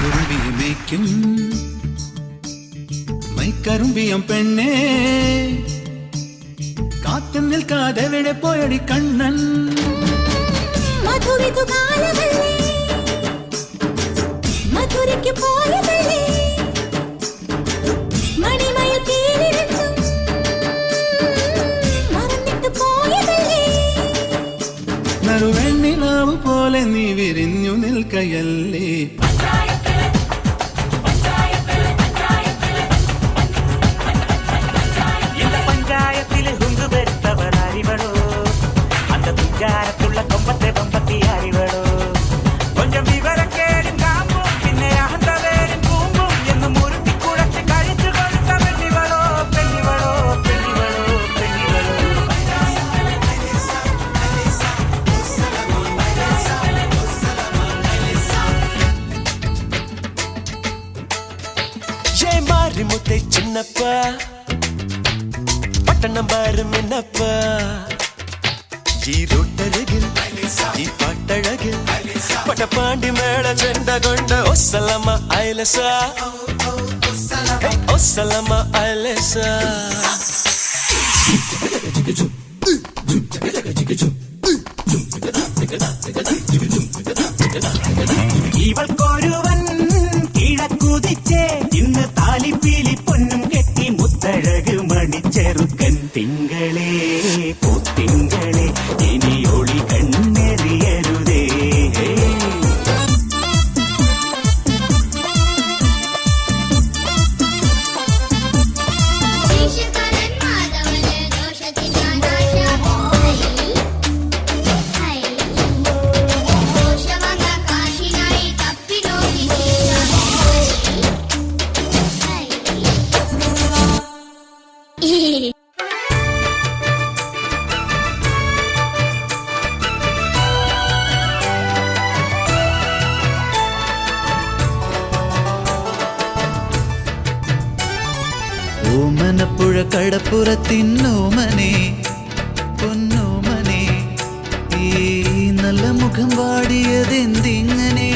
കുറുമ്പിയമേക്കും മൈക്കറുമ്പിയം പെണ്ണേ കാത്തു നിൽക്കാതെ എവിടെ പോയടി കണ്ണൻ മധുരയ്ക്ക് പോയതല്ലേ മണിമയിൽ പേരിരണ്ടും മറന്നിട്ട് പോയതല്ലേ നറുവെണ്ണിലാവ് പോലെ നീ വിരിഞ്ഞു നിൽക്കയല്ലേ മുത്തേ ചിന്നപ്പ പട്ടണം പാരുമെന്നപ്പ ഈ റൂട്ടഴകിൽ ഈ പാട്ടഴകിൽ പട്ടപ്പാണ്ടി മേള ചെണ്ട കൊണ്ട് ഒസലമ ഐലസ ഒസലമ ഐലസ ഇവൾക്കൊരുവൻ കിഴക്കുതിച്ചേ ഇന്ന് താലിപ്പീലി പൊന്നും കെട്ടി മുത്തഴക് മണിച്ചെറുക്കൻ തിങ്കളേ പൂത്തിങ്കളെ ഇനി ഒളി കണ്ണെറിയരുതേ ഓമനപ്പുഴ കടപ്പുറത്തിന്നോമനെ പൊന്നോമനെ ഈ നല്ല മുഖം വാടിയതെന്തിങ്ങനെ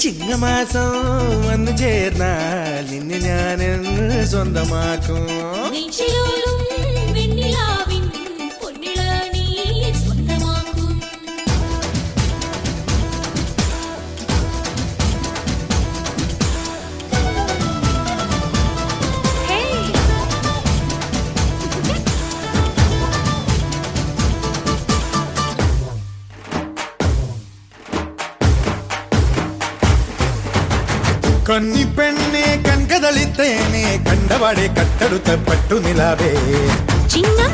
ചിങ്ങമാസം വന്നു ചേർന്നാൽ നിന്നെ ഞാൻ സ്വന്തമാക്കും കന്നിപ്പെണ്ണെ കൺകതളിത്തേനെ കണ്ടപാടെ കട്ടെടുത്ത പട്ടുനിലാവേ ചിങ്ങം